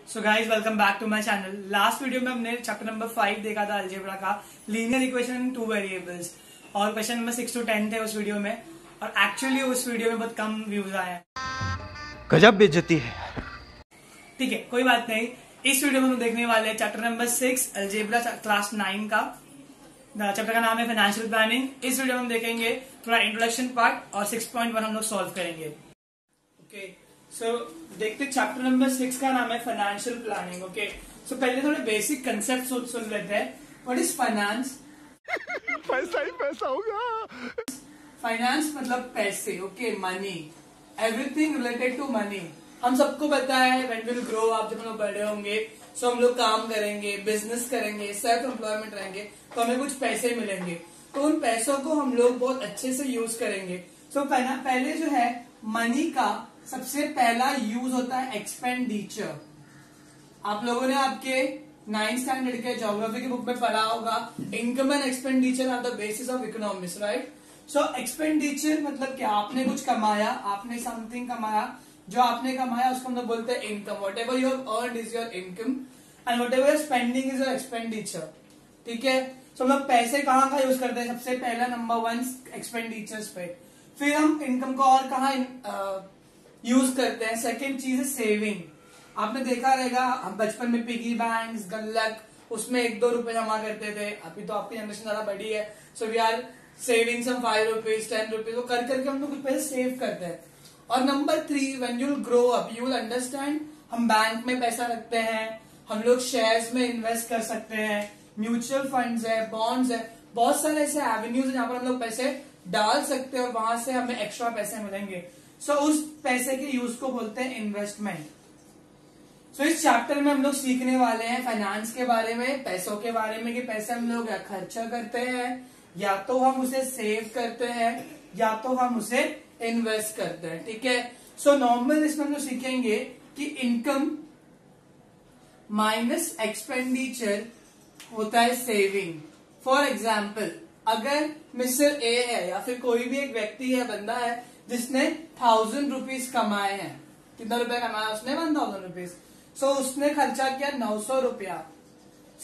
So guys welcome back to my channel. Last video में हमने chapter number 5 देखा था अलजेब्रा का, लीनियर इक्वेशन इन 2 वेरिएबल्स, और क्वेश्चन नंबर 6 to 10 थे उस वीडियो में। और एक्चुअली उस वीडियो में बहुत कम व्यूज आए हैं। गजब बेइज्जती है। ठीक है, कोई बात नहीं। इस वीडियो में हम देखने वाले हैं चैप्टर नंबर 6 अलजेब्रा क्लास 9 का। चैप्टर का नाम है फाइनेंशियल प्लानिंग। इस वीडियो में हम देखेंगे थोड़ा इंट्रोडक्शन पार्ट और 6.1 हम लोग सॉल्व करेंगे। ओके, सो देखते चैप्टर नंबर 6 का नाम है फाइनेंशियल प्लानिंग। ओके, सो पहले थोड़े बेसिक कंसेप्ट सुन लेते हैं। What is finance? पैसा ही पैसा होगा। फाइनेंस मतलब पैसे। Okay, money, everything related to money. हम सबको पता है व्हेन विल ग्रो, आप जब हम लोग बड़े होंगे सो हम लोग काम करेंगे, बिजनेस करेंगे, सेल्फ एम्प्लॉयमेंट रहेंगे तो हमें कुछ पैसे मिलेंगे। तो उन पैसों को हम लोग बहुत अच्छे से यूज करेंगे। सो पहले जो है मनी का सबसे पहला यूज होता है एक्सपेंडिचर। आप लोगों ने आपके 9th स्टैंडर्ड के ज्योग्राफी की बुक में पढ़ा होगा, income and expenditure are the basis of economics, right? So expenditure मतलब क्या? आपने कुछ कमाया, आपने समथिंग कमाया, जो आपने कमाया उसको हम लोग बोलते हैं income. What ever you have earned is your income and what ever spending is your expenditure. ठीक है, सो हम लोग पैसे कहाँ का यूज करते हैं? सबसे पहला नंबर 1 एक्सपेंडिचर्स पे। फिर हम इनकम को और कहाँ यूज करते हैं? सेकेंड चीज है सेविंग। आपने देखा रहेगा हम बचपन में पिगी बैंक, गुल्लक, उसमें 1-2 रुपए जमा करते थे। अभी तो आपकी जनरेशन ज्यादा बड़ी है, so we are saving some 5 rupees 10 rupees, वो कर करके हम लोग कुछ पैसे सेव करते हैं। और number 3, when you will grow up you will understand, हम बैंक में पैसा रखते हैं, हम लोग शेयर्स में इन्वेस्ट कर सकते हैं, म्यूचुअल फंड्स है, बॉन्ड्स है, बहुत सारे ऐसे एवेन्यूज है जहां पर हम लोग पैसे डाल सकते हैं और वहां से हमें एक्स्ट्रा पैसे मिलेंगे। सो उस पैसे के यूज को बोलते हैं इन्वेस्टमेंट। सो इस चैप्टर में हम लोग सीखने वाले हैं फाइनेंस के बारे में, पैसों के बारे में, कि पैसे हम लोग या खर्चा करते हैं, या तो हम उसे सेव करते हैं, या तो हम उसे इन्वेस्ट करते हैं। ठीक है, सो नॉर्मल इसमें हम लोग सीखेंगे कि इनकम माइनस एक्सपेंडिचर होता है सेविंग। फॉर एग्जाम्पल, अगर मिस्टर ए है या फिर कोई भी एक व्यक्ति है, बंदा है जिसने 1000 रुपीज कमाए हैं। कितना रुपया कमाया उसने? 1000 रुपीज। सो उसने खर्चा किया 900 रुपया।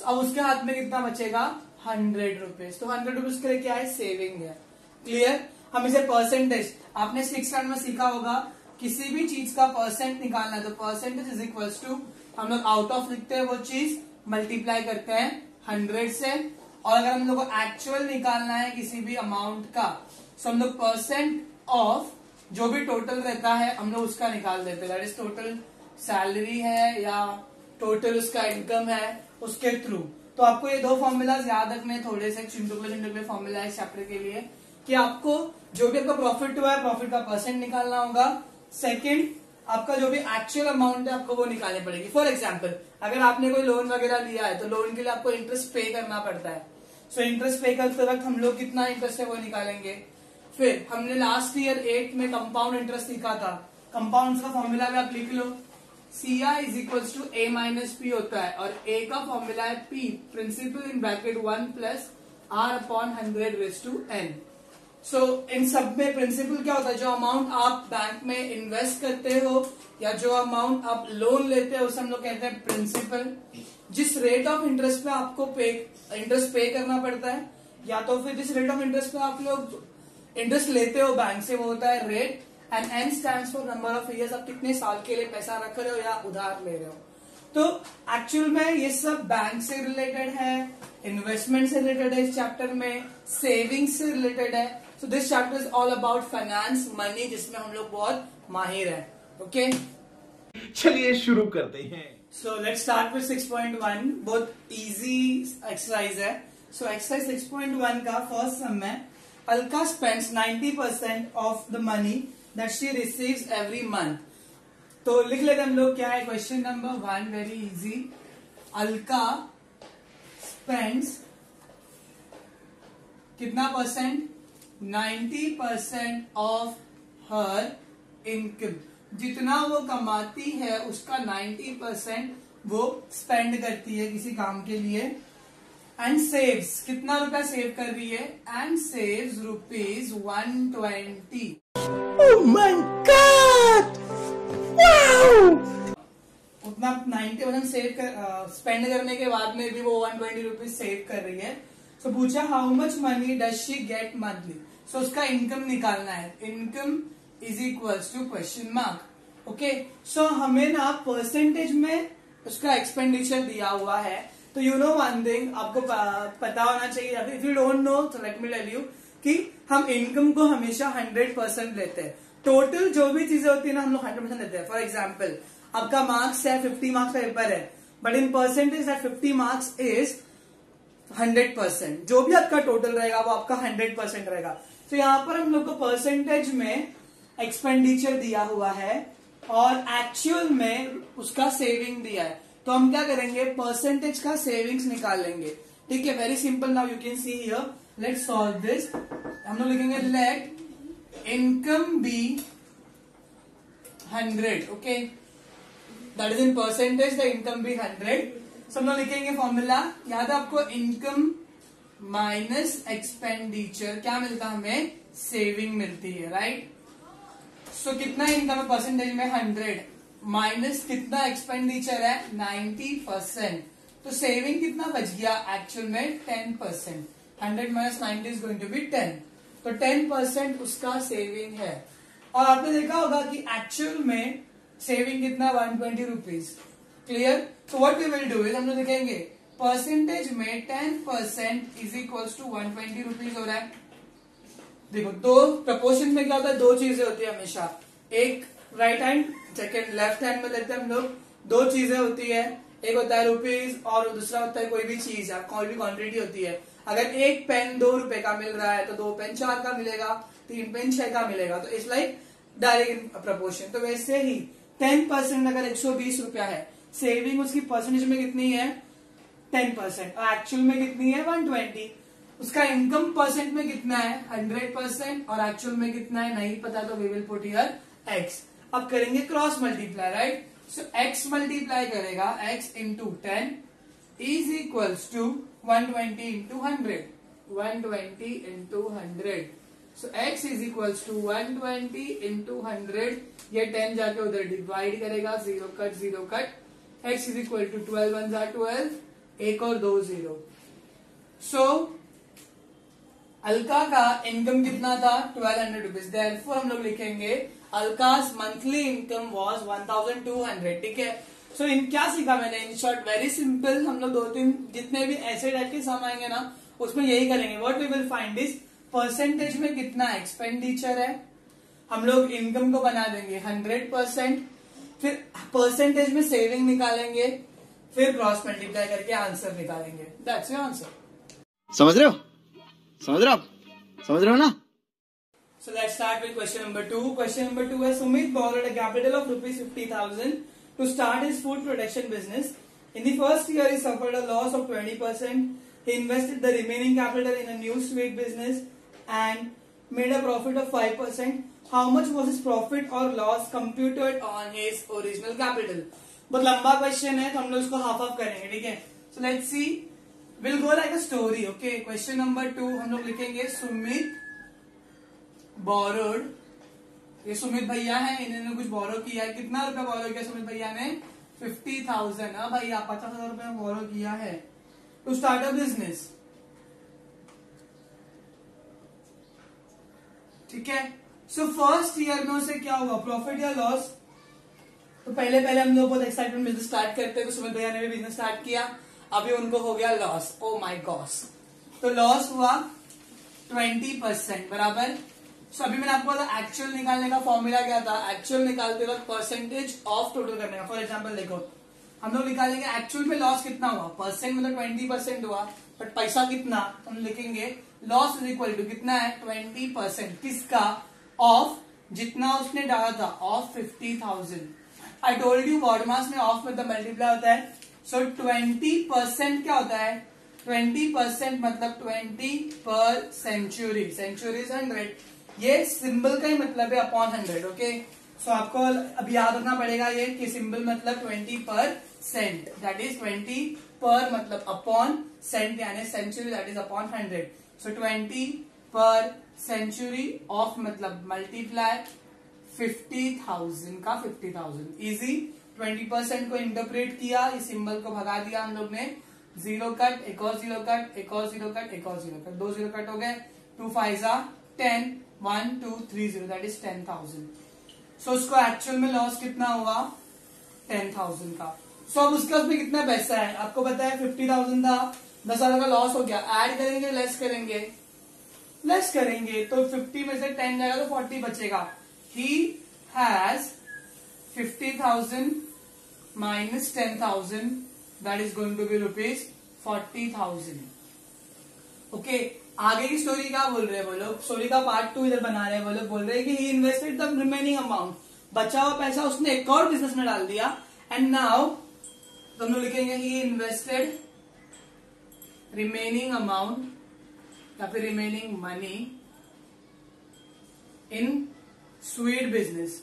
अब उसके हाथ में कितना बचेगा? 100 रुपीज। तो 100 रुपीज के लिए क्या है? सेविंग है। क्लियर? हम इसे परसेंटेज, आपने 6th स्टैंडर्ड में सीखा होगा, किसी भी चीज का परसेंट निकालना है तो परसेंटेज इज इक्वल्स टू, हम लोग आउट ऑफ लिखते हैं वो चीज, मल्टीप्लाई करते हैं 100 से। और अगर हम लोग को एक्चुअल निकालना है किसी भी अमाउंट का, तो हम लोग परसेंट ऑफ जो भी टोटल रहता है हम लोग उसका निकाल देते हैं। दैट इज टोटल सैलरी है या टोटल उसका इनकम है, उसके थ्रू। तो आपको ये 2 फॉर्मूलाज याद रखने, थोड़े से चिंटुकले फॉर्मूला है इस चैप्टर के लिए, कि आपको जो भी आपका प्रॉफिट हुआ है प्रॉफिट का परसेंट निकालना होगा। सेकंड, आपका जो भी एक्चुअल अमाउंट है आपको वो निकालनी पड़ेगी। फॉर एग्जांपल, अगर आपने कोई लोन वगैरह लिया है तो लोन के लिए आपको इंटरेस्ट पे करना पड़ता है। सो इंटरेस्ट पे करते वक्त हम लोग कितना इंटरेस्ट है वो निकालेंगे। फिर हमने लास्ट ईयर 8th में कंपाउंड इंटरेस्ट सीखा था। कंपाउंड का फॉर्मूला भी आप लिख लो, CI is equals to A minus P होता है, और A का फॉर्मूला है P, principal in bracket 1 plus R upon 100 raise to N। So इन सब में प्रिंसिपल क्या होता है? जो अमाउंट आप बैंक में इन्वेस्ट करते हो या जो अमाउंट आप लोन लेते हो उसे हम लोग कहते हैं प्रिंसिपल। जिस रेट ऑफ इंटरेस्ट पे आपको इंटरेस्ट पे करना पड़ता है, या तो फिर जिस रेट ऑफ इंटरेस्ट पे आप लोग इंटरेस्ट लेते हो बैंक से, वो होता है rate. And N stands for number of years, आप कितने साल के लिए पैसा रख रहे हो या उधार ले रहे हो। तो एक्चुअल में ये सब बैंक से रिलेटेड है, इन्वेस्टमेंट से रिलेटेड है, इस चैप्टर में सेविंग से रिलेटेड है। So this chapter is all about finance, money, जिसमें हम लोग बहुत माहिर हैं। ओके, चलिए शुरू करते हैं। So let's start with 6.1। बहुत इजी एक्सरसाइज है। सो एक्सरसाइज 6.1 का फर्स्ट सम है, Alka spends 90% of the money that she receives every month. तो लिख लेते हम लोग, क्या है question number 1, very easy. Alka spends कितना परसेंट? 90% of her income. जितना वो कमाती है उसका 90% वो स्पेंड करती है किसी काम के लिए। एंड सेव्स, कितना रुपया सेव कर रही है? And saves rupees 120। Oh my God, wow! अपना 90% स्पेंड करने के बाद में भी वो 120 रुपीज सेव कर रही है। सो पूछा how much money does she get monthly. So उसका इनकम निकालना है, income is equals to question mark. Okay, so हमें ना परसेंटेज में उसका एक्सपेंडिचर दिया हुआ है, तो यू नो वन थिंग, आपको पता होना चाहिए, इफ यू डोंट नो तो लेट मी टेल यू कि हम इनकम को हमेशा 100% लेते हैं। टोटल जो भी चीजें होती है ना हम लोग 100% लेते हैं। फॉर एग्जाम्पल आपका मार्क्स है 50 मार्क्स का पेपर है, but in percentage that 50 marks is 100%। जो भी आपका टोटल रहेगा वो आपका 100% रहेगा। तो यहाँ पर हम लोग को परसेंटेज में एक्सपेंडिचर दिया हुआ है और एक्चुअल में उसका सेविंग दिया है, तो हम क्या करेंगे, परसेंटेज का सेविंग्स निकाल लेंगे। ठीक है, very simple. Now you can see here, let's solve this. हम लोग लिखेंगे let income be 100, okay, that is in percentage, the income be 100। So हम लोग लिखेंगे फॉर्मूला, याद है आपको, इनकम माइनस एक्सपेंडिचर क्या मिलता है, हमें सेविंग मिलती है, राइट। सो कितना इनकम है परसेंटेज में 100 माइनस कितना एक्सपेंडिचर है 90%, तो सेविंग कितना बच गया एक्चुअल में 10%। 100 minus 90 is going to be 10, तो 10% उसका सेविंग है। और आपने देखा होगा कि एक्चुअल में सेविंग कितना 120 rupees. Clear. So what we will do is हम लोग देखेंगे परसेंटेज में 10% इज इक्वल्स टू 120 रुपीज हो रहा है। देखो दो प्रपोर्शन में क्या होता है, दो चीजें होती है हमेशा, एक right hand second left hand में लेते हैं हम लोग। दो चीजें होती है, एक होता है रुपीज और दूसरा होता है कोई भी चीज, कोई भी क्वांटिटी होती है। अगर एक पेन 2 रुपए का मिल रहा है तो 2 पेन 4 का मिलेगा, 3 पेन 6 का मिलेगा, तो it's like direct in proportion. तो वैसे ही 10% अगर 120 रुपया है, सेविंग उसकी परसेंटेज में कितनी है 10% और एक्चुअल में कितनी है 120। उसका इनकम परसेंट में कितना है 100% और एक्चुअल में कितना है नहीं पता, तो we will put here x। अब करेंगे cross multiply, right. So x multiply करेगा x into 10 is equals to 120 into 100, 120 into 100। So x is equals to 120 into 100, ये 10 जाके उधर डिवाइड करेगा, 0 cut, x is equal to 12 1 जा 12, एक और 2 0। सो अलका का इनकम कितना था 1200 रुपीज, देयरफॉर हम लोग लिखेंगे अलकास मंथली इनकम वाज 1200। ठीक है। सो इन क्या सीखा मैंने, इन शॉर्ट वेरी सिंपल, हम लोग 2-3 जितने भी ऐसे टाइप के सम आएंगे ना उसमें यही करेंगे। What we will find is percentage में कितना एक्सपेंडिचर है, हम लोग इनकम को बना देंगे 100%, फिर परसेंटेज में सेविंग निकालेंगे, फिर क्रॉस मल्टीप्लाई करके आंसर निकालेंगे। That's your answer. समझ रहे हो, समझ रहे हो ना। So let's start with question number 2. Question number 2 is Sumit borrowed a capital of rupees 50,000 to start his food production business. In the first year, he suffered a loss of 20%. He invested the remaining capital in a new sweet business and made a profit of 5%. How much was his profit or loss computed on his original capital? बहुत लंबा question है तो हम लोग इसको half half करेंगे, ठीक है। So let's see, will go like a story. Okay, question number 2 हम लोग लिखेंगे सुमित बोरोड, ये सुमित भैया है, इन्होंने कुछ बोरो किया है। कितना रुपया बोरो किया सुमित भैया ने 50,000। हाँ भैया 50,000 रुपया बोरो किया है टू स्टार्ट अ बिजनेस। ठीक है। सो फर्स्ट ईयर में उसे क्या हुआ, प्रॉफिट या लॉस। तो पहले हम लोग बहुत एक्साइटमेंट बिजनेस स्टार्ट करते हैं, तो सुमित भैया ने भी बिजनेस स्टार्ट किया, अभी उनको हो गया लॉस। ओ माय गॉड, तो लॉस हुआ 20%, बराबर। सो अभी मैंने आपको बोला एक्चुअल निकालने का फॉर्मूला क्या था, एक्चुअल निकालते वक्त परसेंटेज ऑफ टोटल करने का। फॉर एग्जांपल देखो, हम लोग निकालेंगे एक्चुअल में लॉस कितना हुआ, परसेंट मतलब 20% हुआ, बट पैसा कितना, हम लिखेंगे लॉस इज इक्वल टू कितना है 20%, किसका, ऑफ जितना उसने डाला था, ऑफ 50,000। आई टोल्ड यू बॉड मास में ऑफ मतलब मल्टीप्लाई होता है। सो 20% क्या होता है, 20% मतलब 20 पर सेंचुरी, सेंचुरी इज 100, ये सिंबल का ही मतलब है अपॉन 100। ओके, सो आपको अब याद रखना पड़ेगा ये कि सिंबल मतलब 20%, दैट इज 20 पर मतलब अपॉन सेंट यानी सेंचुरी, दैट इज अपॉन 100। सो 20 पर सेंचुरी ऑफ मतलब मल्टीप्लाई 50,000 का 50,000, इजी। 20% को इंटरप्रेट किया, इस सिंबल को भगा दिया हम लोग ने, जीरो कट, एक और जीरो कट, एक और जीरो कट, एक और जीरो कट, 2 जीरो कट हो गए, 2 5 10, 1 2 3 0, दैट इज 10,000। सो उसको एक्चुअल में लॉस कितना हुआ, 10,000 का। सो अब उसके उसमें कितना पैसा है आपको पता है, 50,000 था, 10,000 का लॉस हो गया, ऐड करेंगे लेस करेंगे, लेस करेंगे, तो 50 में से 10 जाएगा तो 40 बचेगा। He has 50,000 minus 10,000, that is going to be rupees 40,000। Okay, आगे की स्टोरी क्या बोल रहे हैं वो लोग, स्टोरी का पार्ट 2 इधर बना रहे हैं वो लोग, बोल रहे हैं कि ही इन्वेस्टेड द रिमेनिंग अमाउंट, बचा हुआ पैसा उसने एक और बिजनेस में डाल दिया, एंड नाउ तो हम लोग लिखेंगे ही इन्वेस्टेड रिमेनिंग अमाउंट या फिर remaining money in sweet business.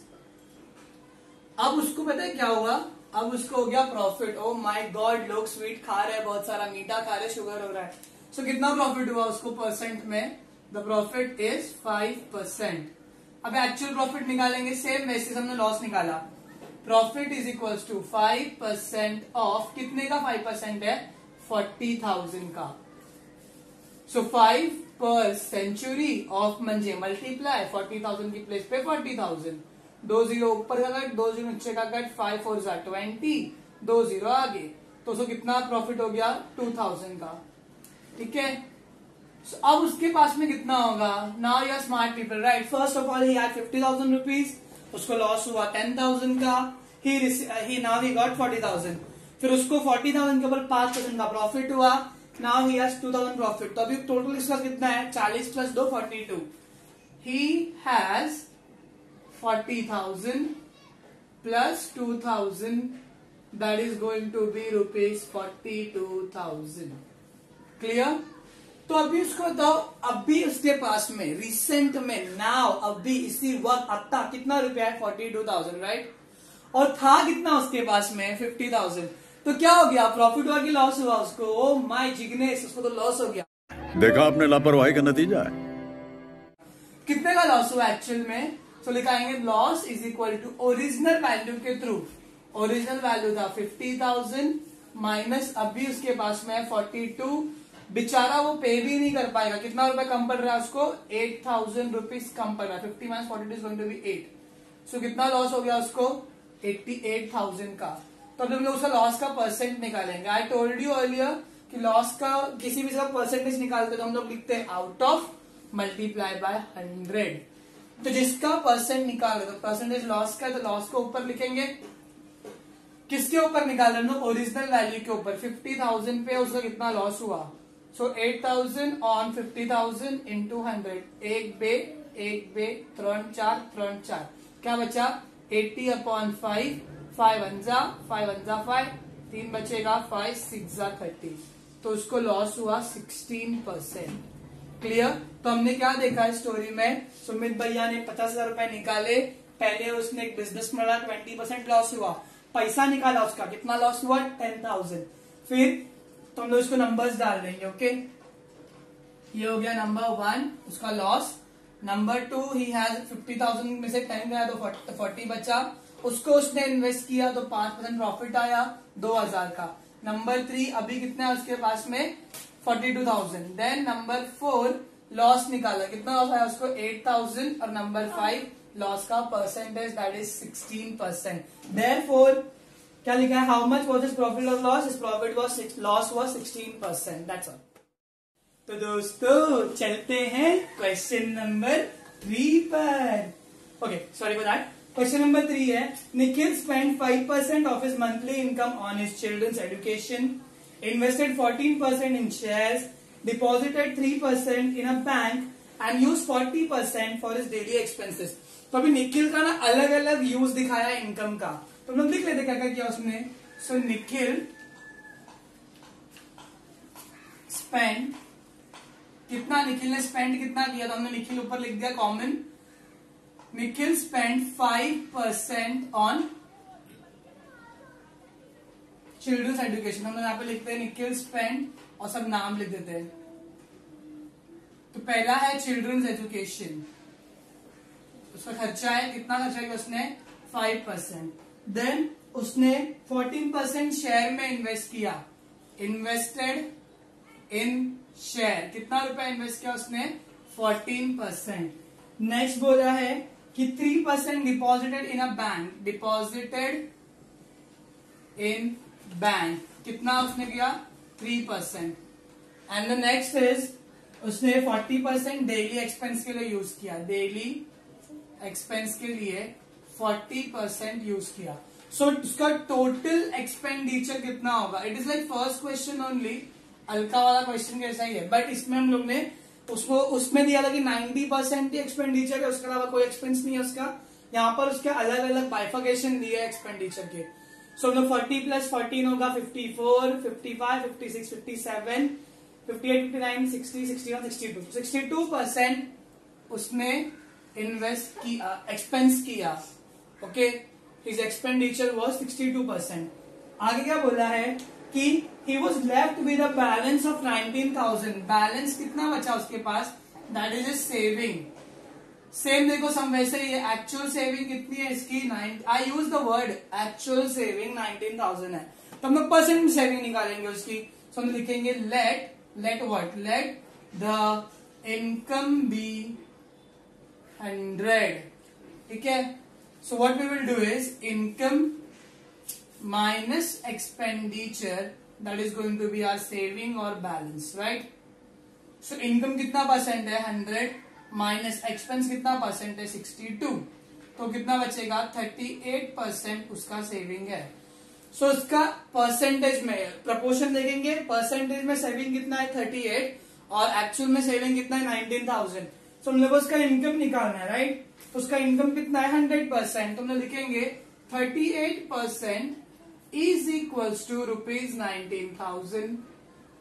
अब उसको पता है क्या हुआ, अब उसको हो गया प्रॉफिट। ओ माय गॉड, लोग स्वीट खा रहे हैं, बहुत सारा मीठा खा रहे हैं, शुगर हो रहा है। सो कितना प्रॉफिट हुआ उसको परसेंट में, द प्रॉफिट इज 5%। अब एक्चुअल प्रॉफिट निकालेंगे, सेम वैसे हमने लॉस निकाला, profit is equals to 5% of, कितने का 5% है, 40,000 का। सो 5 पर सेंचुरी ऑफ म्हणजे मल्टीप्लाई 40,000 की प्लेस पे 40,000, 2 जीरो ऊपर का कट, 2 जीरो नीचे का कट, 5 4 20, 2 जीरो आगे, तो सो कितना प्रॉफिट हो गया, 2,000 का। ठीक है, so, अब उसके पास में कितना होगा, now you are smart people right. First of all he had 50,000 rupees, उसको लॉस हुआ 10,000 का, ही नाउ ही गॉट 40,000, फिर उसको 40,000 के ऊपर 5% का प्रॉफिट हुआ, नाउ ही हैज 2,000 प्रॉफिट। तो अभी टोटल इसका कितना है, 40 plus 2 42, he has 40,000 plus 2,000, that is going to be rupees 42,000। Clear. तो अभी उसको बताओ, अभी उसके पास में रिसेंट में नाउ अभी इसी वक्त आता कितना रुपया है, 42,000 राइट, और था कितना उसके पास में 50,000, तो क्या हो गया, प्रॉफिट हुआ कि लॉस हुआ उसको, ओ माय जिग्नेश, उसको तो लॉस हो गया। देखा आपने लापरवाही का नतीजा है। कितने का लॉस हुआ एक्चुअल में, तो लिखाएंगे loss is equal to original value के थ्रू, ओरिजिनल वैल्यू था 50,000 माइनस अभी उसके पास में है 42, बेचारा वो पे भी नहीं कर पाएगा, कितना रुपए कम पड़ रहा है उसको, 8,000 रुपीज कम पड़ रहा है, 50 minus 42 is going to be 8, so कितना लॉस हो गया उसको, 88,000 का। तो अब हम लोग उसका लॉस का परसेंट निकालेंगे। आई टोल्ड यू अर्लियर कि लॉस का किसी भी परसेंटेज निकालते तो हम लोग लिखते हैं आउट ऑफ मल्टीप्लाई बाय 100, तो जिसका परसेंट निकालो तो परसेंटेज लॉस का, तो लॉस को ऊपर लिखेंगे, किसके ऊपर निकाल रहे हैं, ओरिजिनल वैल्यू के ऊपर, 50,000 पे उसका कितना लॉस हुआ, सो 8,000 ऑन 50,000 इंटू 100, एक बे 3 4, क्या बचा 80 अपॉन 5, 5 1 जा 5, 3 बचेगा 5 6 जा 30, तो उसको लॉस हुआ 16%। क्लियर। तो हमने क्या देखा है स्टोरी में, सुमित भैया ने 50,000 रुपए निकाले, पहले उसने एक बिजनेस में 20% लॉस हुआ, पैसा निकाला उसका, कितना लॉस हुआ 10,000, फिर तो हम लोग इसको नंबर्स डाल देंगे। ओके, ये हो गया नंबर 1 उसका लॉस, नंबर 2 ही हैज 50,000 में से 10 गया तो 40 बचा, उसको उसने इन्वेस्ट किया तो 5% प्रॉफिट आया 2,000 का। नंबर 3 अभी कितना है उसके पास में 42,000। देन नंबर 4 लॉस निकाला, कितना लॉस आया उसको 8,000, और नंबर 5 लॉस का परसेंटेज दैट इज 16%। देयरफॉर क्या लिखा है, how much was his profit और loss, his profit was loss was 16%, that's all. तो दोस्तों चलते हैं क्वेश्चन नंबर 3 पर। Okay, sorry for that. Question number 3 है, Nikhil spend 5% of his monthly income on his children's education, invested 14% in shares, deposited 3% in a bank and used 40% for his daily expenses। तो अभी निखिल का ना अलग अलग यूज दिखाया income का, तो हम लोग लिख लेते क्या क्या किया उसने। सो निखिल स्पेंड, कितना निखिल ने स्पेंड कितना किया, तो हमने निखिल ऊपर लिख दिया common, Nikhil spend 5% on children's education. हम लोग यहाँ पे लिखते हैं निखिल स्पेंड और सब नाम लिख देते हैं। तो पहला है चिल्ड्रंस एजुकेशन, उसका खर्चा है, कितना खर्चा किया उसने 5%। देन उसने 14% शेयर में इन्वेस्ट किया, इन्वेस्टेड इन शेयर, कितना रुपया इन्वेस्ट किया उसने, 14%। नेक्स्ट बोला है कि 3% deposited in a bank, deposited in bank, कितना उसने किया, 3%। एंड द नेक्स्ट इज उसने 40% डेली एक्सपेंस के लिए यूज किया, डेली एक्सपेंस के लिए 40% यूज किया। सो उसका टोटल एक्सपेंडिचर कितना होगा। It is like first question only, हल्का वाला क्वेश्चन कैसा ही है, बट इसमें हम लोग ने उसको उसमें दिया था कि 90% ही एक्सपेंडिचर है, उसके अलावा कोई एक्सपेंस नहीं है उसका। यहाँ पर उसके अलग अलग बाइफिकेशन दिए एक्सपेंडिचर के। सो हम लोग 40 + 14 होगा 54, 55, 56, 57, 58, 59, 60, 61, 62, 62% उसने इन्वेस्ट किया, एक्सपेंस किया। Okay, his expenditure was 62%। आगे क्या बोला है कि he was left with a balance of 19,000, balance कितना बचा उसके पास, that is is saving. Same देखो सम वैसे ही है, एक्चुअल सेविंग कितनी है इसकी, I use the word actual saving 19,000 है, तो हम लोग परसेंट में सेविंग निकालेंगे उसकी। सो हम लिखेंगे let what, let the income be 100, ठीक है। So what we will do is income minus expenditure, that is going to be our saving or balance, right? So income कितना परसेंट है, 100, minus expense कितना percent है, 62, तो कितना बचेगा, 38% उसका सेविंग है। सो उसका परसेंटेज में प्रपोर्शन देखेंगे, परसेंटेज में सेविंग कितना है 38 और एक्चुअल में सेविंग कितना है 19,000। सो हम लोग उसका इनकम निकालना है, राइट। उसका इनकम कितना है 100%, तो हम लोग लिखेंगे 38% इज इक्वल्स टू ₹19,000।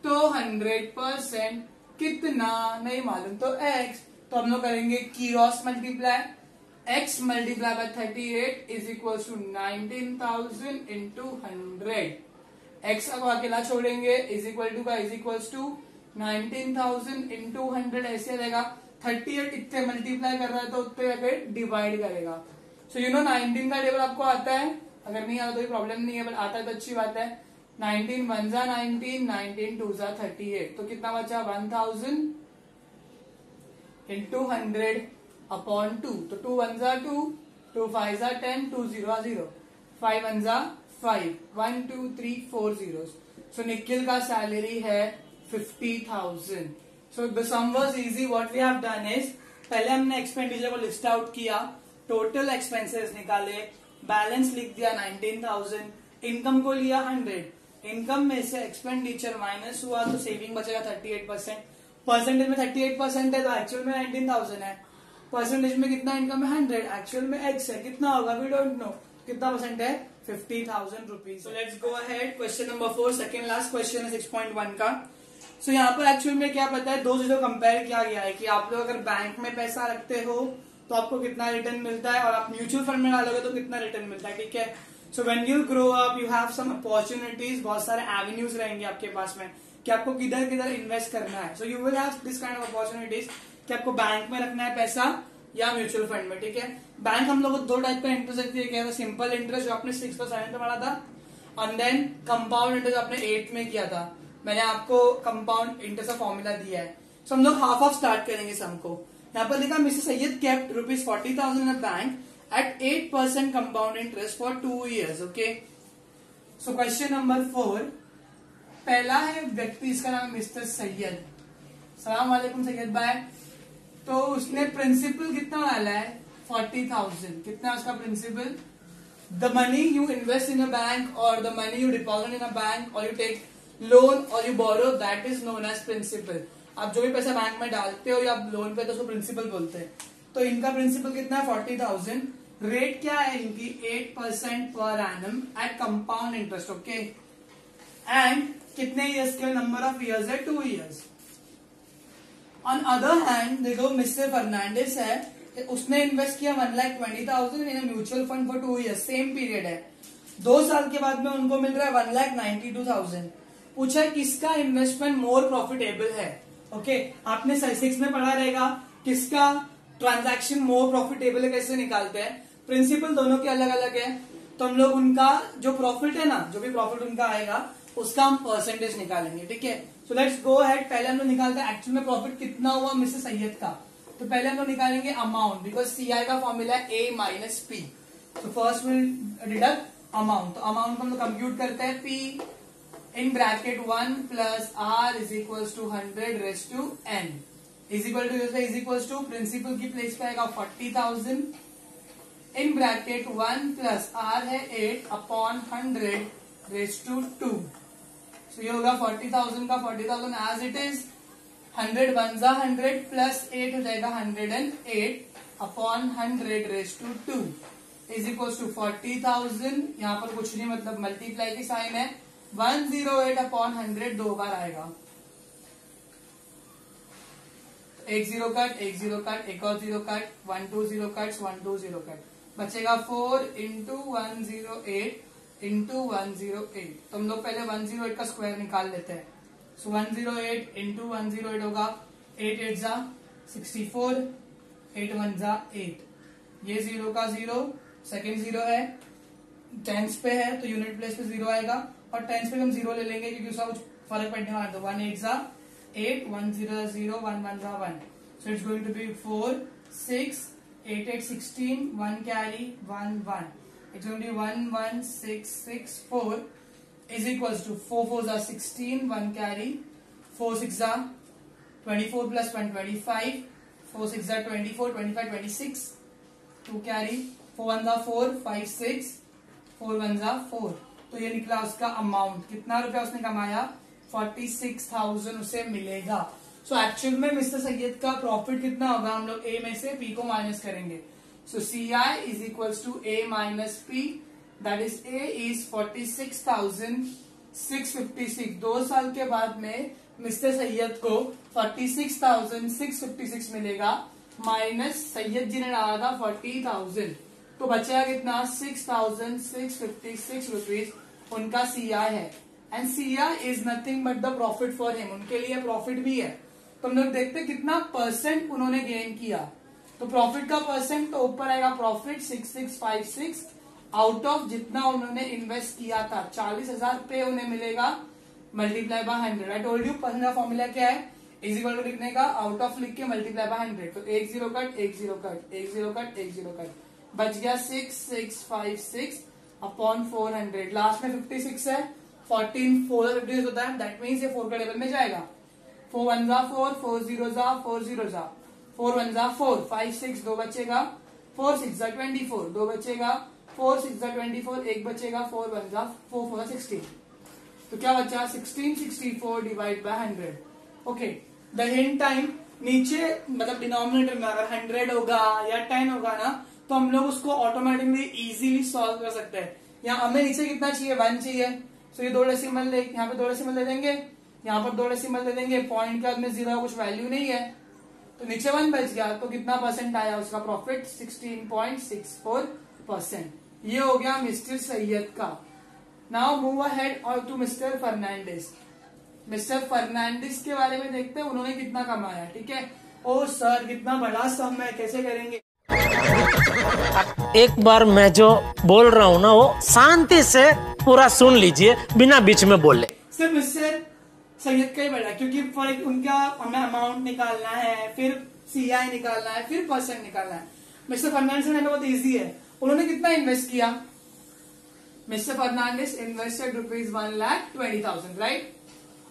तो 100% कितना नहीं मालूम, तो x, तो हम लोग करेंगे cross multiply, x multiply by 38 is equals to 19,000 into 100। x को अकेला छोड़ेंगे, इज इक्वल टू का इज इक्वल्स टू 19,000 इंटू 100, ऐसे रहेगा। 38 इतने मल्टीप्लाई कर रहा है तो उतने डिवाइड करेगा। सो यू नो 19 का टेबल आपको आता है, अगर नहीं आता तो कोई प्रॉब्लम नहीं है, बट आता है तो अच्छी बात है। 19 1 जा 19, 19 2 जा 38, तो कितना बचा 1000 इंटू 100 अपॉन 2, तो 2 1 जा 2, 2 5 जा 10, 2 0 0, 5 1 जा 5, 1 2 3 4 zeros। सो निखिल का सैलरी है 50,000। So the sum was easy. What we have done is, पहले हमने एक्सपेंडिचर को लिस्ट आउट किया, टोटल एक्सपेंसेस निकाले, बैलेंस लिख दिया 19,000, इनकम को लिया 100, इनकम में से एक्सपेंडिचर माइनस हुआ तो सेविंग बचेगा 38%। परसेंटेज में 38% है तो एक्चुअल में 19,000 है, परसेंटेज में कितना इनकम है 100, एक्चुअल में x है, कितना होगा वी डोंट नो, कितना परसेंट है 50,000 rupees. So let's go ahead, question number 4, second last question है 6.1 का। सो यहाँ पर एक्चुअल में क्या पता है, दो चीजों कंपेयर किया गया है कि आप लोग अगर बैंक में पैसा रखते हो तो आपको कितना रिटर्न मिलता है और आप म्यूचुअल फंड में डालोगे तो कितना रिटर्न मिलता है, ठीक है। So when you grow up you have some opportunities, बहुत सारे एवेन्यूज रहेंगे आपके पास में कि आपको किधर किधर इन्वेस्ट करना है। So you will have this kind of opportunities कि आपको बैंक में रखना है पैसा या म्यूचुअल फंड में, ठीक है। बैंक हम लोग को दो टाइप का इंटरेस्ट देती है, सिंपल इंटरेस्ट जो आपने 6th और 7th में पढ़ा था, और देन कंपाउंड इंटरेस्ट आपने 8th में किया था। मैंने आपको कंपाउंड इंटरेस्ट का फॉर्मूला दिया है। सो हम लोग हाफ ऑफ स्टार्ट करेंगे सम को। यहाँ पर लिखा mister Syed kept ₹40,000 in a bank at 8% compound interest for 2 years, okay. So question number 4, पहला है व्यक्ति, इसका नाम मिस्टर सैयद। सलाम वालेकुम सैयद भाई। तो उसने प्रिंसिपल कितना डाला है 40,000, कितना उसका principal, the money you invest in a bank और the money you deposit in a bank और यू टेक लोन और you borrow, that is known as principal. आप जो भी पैसा बैंक में डालते हो या आप लोन पे तो उसको प्रिंसिपल बोलते हैं। तो इनका प्रिंसिपल कितना है 40,000, रेट क्या है इनकी 8% per annum at compound interest, okay. And कितने ईयर्स के, नंबर ऑफ ईयर्स है 2 years। ऑन अदर हैंड देखो मिस्टर फर्नांडिस है, उसने इन्वेस्ट किया 1,20,000 in mutual fund for 2 years, same period है। 2 साल के बाद में उनको मिल रहा है 1,92,000। पूछा किसका इन्वेस्टमेंट मोर प्रॉफिटेबल है, ओके। आपने 6 में पढ़ा रहेगा किसका ट्रांजैक्शन मोर प्रॉफिटेबल है, कैसे निकालते हैं। प्रिंसिपल दोनों के अलग अलग है, तो हम लोग उनका जो प्रॉफिट है ना, जो भी प्रॉफिट उनका आएगा उसका हम परसेंटेज निकालेंगे, ठीक है। So let's go ahead. पहले हम लोग निकालते हैं एक्चुअल में प्रॉफिट कितना हुआ मिस्टर सैयद का। तो पहले हम लोग निकालेंगे अमाउंट, बिकॉज सीआई का फॉर्मूला है ए माइनस पी। तो फर्स्ट विल डिडक्ट अमाउंट। तो अमाउंट हम लोग कंप्यूट करते हैं P in bracket 1 plus R is equal to 100 raise to N is equal to principal की प्लेस पे आएगा 40,000 इन ब्रैकेट 1 प्लस आर है 8 अपॉन 100 रेज टू 2। सो ये होगा 40,000 का 40,000 एज इट इज, 100 वन जा 100 प्लस 8 हो जाएगा 108 upon 100 raise to 2 is equal to 40,000। यहाँ पर कुछ नहीं, मतलब मल्टीप्लाई की साइन है। 108 अपॉन 100 दो बार आएगा, एक जीरो कट, एक जीरो कट, एक और zero cut, 1 2 zero cut, 1 2 zero cut, बचेगा 4 इंटू 108 इंटू 108। तो हम लोग पहले 108 का स्क्वायर निकाल लेते हैं। सो 108 इंटू 108 होगा 8 8 जा 64, 8 1 जा 8, ये 0 का 0, सेकेंड 0 है, टेंस पे है तो यूनिट प्लेस पे 0 आएगा, और टेंस पे हम 0 ले लेंगे क्योंकि उसका कुछ फर्क पड़ने वाला है। तो 1 8 जा 8, 1 0 0, 1 1 जा 1, so it's going to be 4 6 8 8 16, 1 carry 1 1, it's going to be 1 1 6 6 4 is equals to 4 4 जा 16, 1 carry, 4 6 जा 24 plus 1 25, 4 6 जा 24, 25 26, 2 carry, 4 1 जा 4, 5 6, 4 1 जा 4। तो ये निकला उसका अमाउंट, कितना रुपया उसने कमाया, 46,000 उसे मिलेगा। सो एक्चुअल में मिस्टर सैयद का प्रॉफिट कितना होगा, हम लोग ए में से पी को माइनस करेंगे। So C I is equal to A minus P, that is A is 46,656। 2 साल के बाद में मिस्टर सैयद को 46,656 मिलेगा, माइनस सैयद जी ने डाला था 40,000, तो बचेगा कितना, 6,656 रुपीज उनका सीआई है। And CI is nothing but the profit for him, उनके लिए प्रॉफिट भी है। तो हम लोग देखते हैं कितना परसेंट उन्होंने गेन किया। तो प्रॉफिट का परसेंट तो ऊपर आएगा, प्रॉफिट 6656 आउट ऑफ जितना उन्होंने इन्वेस्ट किया था 40,000 पे उन्हें मिलेगा, multiply by 100। I told you person का फॉर्मूला क्या है, इज इक्वल टू लिखने का आउट ऑफ लिख के मल्टीप्लाई बाय 100। तो 1 0 कट 1 0 कट 1 0 कट 1 0 कट, बच गया 6656 अपॉन 400। लास्ट में 56 है, 14 4 50 होता है, दैट मीन्स ये 4 का टेबल में जाएगा। 4 1 जा 4, 4 0 जा 4 0 जा, 4 1 जा 4, 5 6 2 बचेगा, 4 6 जा 24 2 बचेगा, 4 6 जा 24 1 बचेगा, 4 1 जा 4 4 16। तो क्या बचा, 1664 divide by 100। Okay, the hint time नीचे मतलब डिनोमिनेटर में अगर 100 होगा या 10 होगा ना, तो हम लोग उसको ऑटोमेटिकली इजीली सॉल्व कर सकते हैं। यहाँ हमें नीचे कितना चाहिए, 1 चाहिए, तो ये 2 डेसिमल ले, यहाँ पे 2 डेसिमल दे देंगे, यहाँ पर 2 डेसिमल दे देंगे, पॉइंट के बाद में 0 का कुछ वैल्यू नहीं है, तो नीचे 1 बच गया। तो कितना परसेंट आया उसका प्रॉफिट, 16.64%। ये हो गया मिस्टर सैयद का। नाउ मूव अहेड और to mister Fernandes. Mister Fernandes के बारे में देखते हैं उन्होंने कितना कमाया, ठीक है। ओ सर कितना बड़ा सम है, कैसे करेंगे। एक बार मैं जो बोल रहा हूँ ना वो शांति से पूरा सुन लीजिए बिना बीच में बोले। सिर्फ मिस्टर सैयद का ही बड़ा, क्योंकि फॉर उनका हमें अमाउंट निकालना है, फिर सीआई निकालना है, फिर परसेंट निकालना है। मिस्टर फर्नांडिस ने बहुत इजी है, उन्होंने कितना इन्वेस्ट किया, मिस्टर फर्नांडिस इन्वेस्टेड ₹1,20,000, राइट।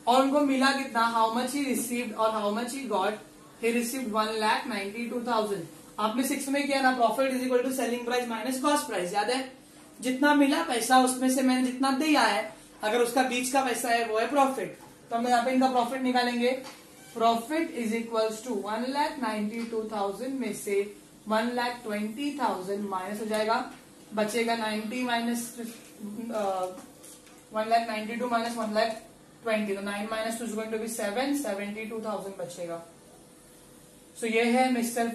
और उनको मिला कितना, हाउ मच ही रिसीव्ड और how much he got, he received 1,92,000। आपने 6 में किया ना, profit is equal to selling price minus cost price, याद है। जितना मिला पैसा उसमें से मैंने जितना दिया है, अगर उसका बीच का पैसा है वो है प्रॉफिट, तो हम यहाँ पे इनका प्रॉफिट निकालेंगे। प्रॉफिट इज इक्वल टू 1,92,000 में से 1,20,000 माइनस हो जाएगा, बचेगा 90 माइनस 1,92 माइनस 1,20, तो 9 minus 2 is going to be 7, 72,000 बचेगा। सो ये है मिस्टर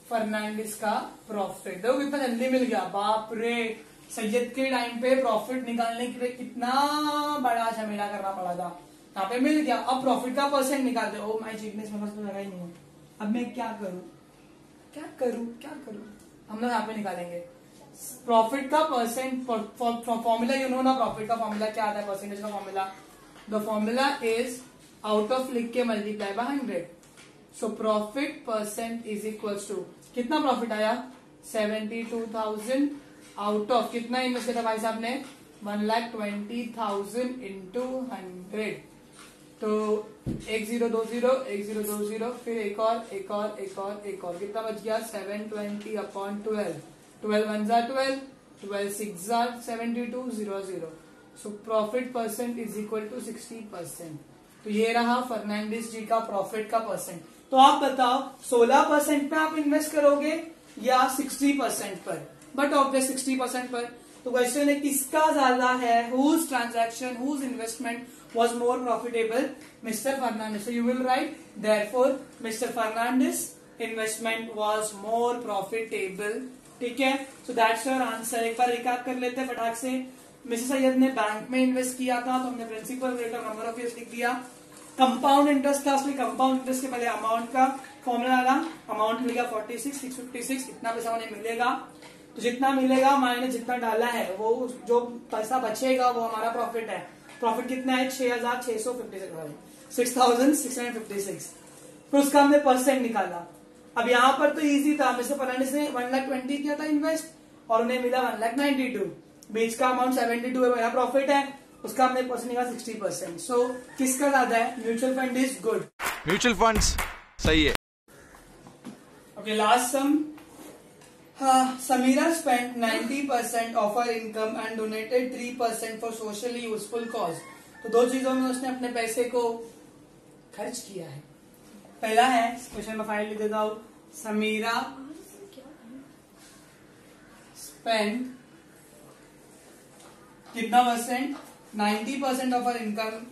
फर्नांडिस का प्रॉफिट। देखो कितना जल्दी मिल गया, बाप रे। सैयद के टाइम पे प्रॉफिट निकालने के लिए कितना बड़ा झमेला करना पड़ा था, यहाँ पे मिल गया। अब प्रॉफिट का परसेंट निकालते, ओ माय जीनियस, मेरे पास तो लगा ही नहीं है, अब मैं क्या करूं, हम लोग यहाँ पे निकालेंगे। प्रॉफिट का परसेंट फॉर्मूला यू नो ना, प्रॉफिट का फॉर्मूला क्या आता है, परसेंटेज का formula, the formula is out of लिख के multiply by 100. So profit percent is equals to, कितना प्रॉफिट आया 72,000 आउट ऑफ कितना इन्वेस्ट किया भाई साहब ने 1,20,000 इंटू 100. तो 1020 फिर एक और कितना बच गया 720 अपॉन 12. 12 1 जा 12, 12 6 जा 72 0. So profit percent is equal to 60%. तो ये रहा फर्नांडिस जी का प्रॉफिट का परसेंट. तो आप बताओ 16% पे आप इन्वेस्ट करोगे या 60% पर, बट ऑब्वियस 60% पर. तो क्वेश्चन है किसका ज्यादा है, whose transaction whose investment was more profitable, Mr. Fernandez. So you will write, therefore Mr. Fernandez investment was more profitable. ठीक है, so that's your answer. एक बार रिकैप कर लेते हैं फटाक से. मिस्टर सैयद ने बैंक में इन्वेस्ट किया था, तो हमने प्रिंसिपल रेट और नंबर ऑफ ईयर्स लिख दिया. कंपाउंड इंटरेस्ट था, उसमें कंपाउंड इंटरेस्ट के पहले अमाउंट का फॉर्मूला डाला, अमाउंट मिल गया 46,656. इतना पैसा उन्हें मिलेगा, तो जितना मिलेगा माइनस जितना डाला है, वो जो पैसा बचेगा वो हमारा प्रॉफिट है. प्रॉफिट कितना है 6,656. फिर उसका हमने परसेंट निकाला. अब यहाँ पर तो इजी था, मिस्टर फर्नांडिस ने 1,20,000 किया था इन्वेस्ट और उन्हें मिला 1,92,000. बीच का अमाउंट 72 है, मेरा प्रॉफिट है, उसका हमने परसेंट निकाला 60%. सो किसका ज्यादा है, mutual fund is good. Mutual funds सही है. Okay, last some. Samira spent 90% of her income and donated 3% for socially useful cause. तो दो चीजों में उसने अपने पैसे को खर्च किया है. पहला है, क्वेश्चन में फाइल लिख देता हूं, समीरा spent कितना परसेंट 90% ऑफ हर इनकम.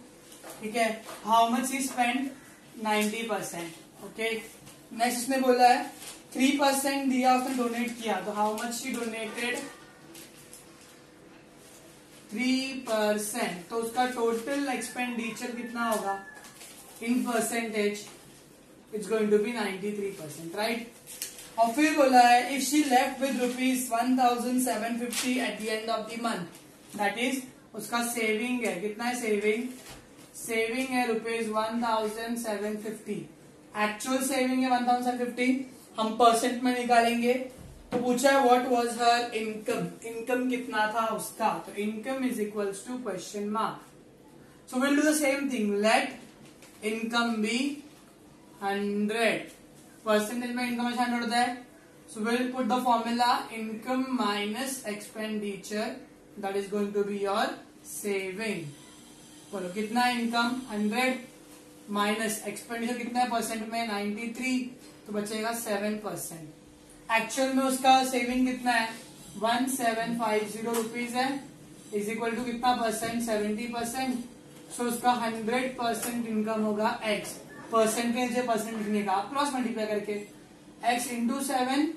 ठीक है, how much he spend 90%. Okay, next उसने बोला है 3% दिया, उसने डोनेट किया, तो हाउ मच ही डोनेटेड 3%. तो उसका टोटल एक्सपेंडिचर कितना होगा in percentage, it's going to be 93%. Right. और फिर बोला है if she left with ₹1,750 at the end of the month, that is उसका सेविंग है, कितना है सेविंग है ₹1,750. एक्चुअल सेविंग है 1,750, हम परसेंट में निकालेंगे. तो पूछा है व्हाट वाज हर इनकम कितना था उसका, तो income is equals to question mark. So will do the same thing, let income be 100. Percentage में इनकम 100 होता है, so will put the formula income minus expenditure, that is going to be your saving. बोलो कितना income 100 minus expenditure कितना है percent में 93, तो बचेगा 7%. एक्चुअल में उसका सेविंग कितना है 1,750 रुपीज है, इज इक्वल टू कितना परसेंट 70%. सो उसका 100% इनकम होगा x. परसेंट के नीचे परसेंट लिखने का, क्रॉस मल्टीप्लाई करके x into 7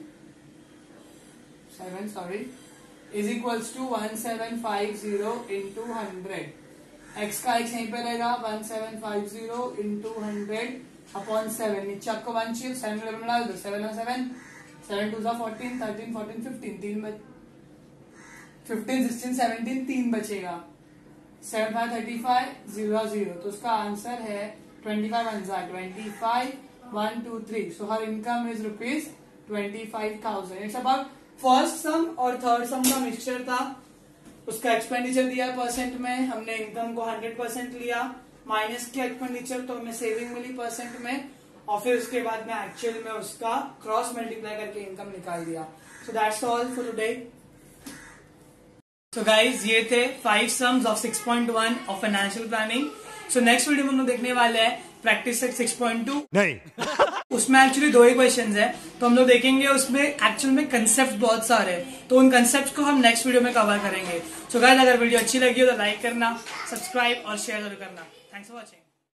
is equals to 1,750 into 100. x का x यहीं पे रहेगा 1,750 इंटू 100 अपॉन 7. नीचे आपको 1 चाहिए 7 में डाल दो, 7 और 7 7 2 14 13 14 15 15 16 17 3 बचेगा. 7 5 35 0 0. तो उसका आंसर है 25 1 25 1 2 3. So her income is ₹25,000. It's about first sum और थर्ड सम का मिक्सचर था. उसका एक्सपेंडिचर दिया परसेंट में, हमने इनकम को 100% लिया, माइनस किया एक्सपेंडिचर तो हमें सेविंग मिली परसेंट में, और फिर उसके बाद में एक्चुअल में उसका क्रॉस मल्टीप्लाई करके इनकम निकाल दिया. So that's all for today. So guys ये थे 5 sums of 6.1 of financial planning. So next video में हम लोग देखने वाले हैं प्रैक्टिस सेट 6.2. नहीं उसमें एक्चुअली 2 ही क्वेश्चंस है, तो हम लोग देखेंगे उसमें एक्चुअल में कंसेप्ट बहुत सारे हैं, तो उन कंसेप्ट को हम नेक्स्ट वीडियो में कवर करेंगे. सो गाइस अगर वीडियो अच्छी लगी हो तो लाइक करना, सब्सक्राइब और शेयर जरूर करना. Thanks for watching.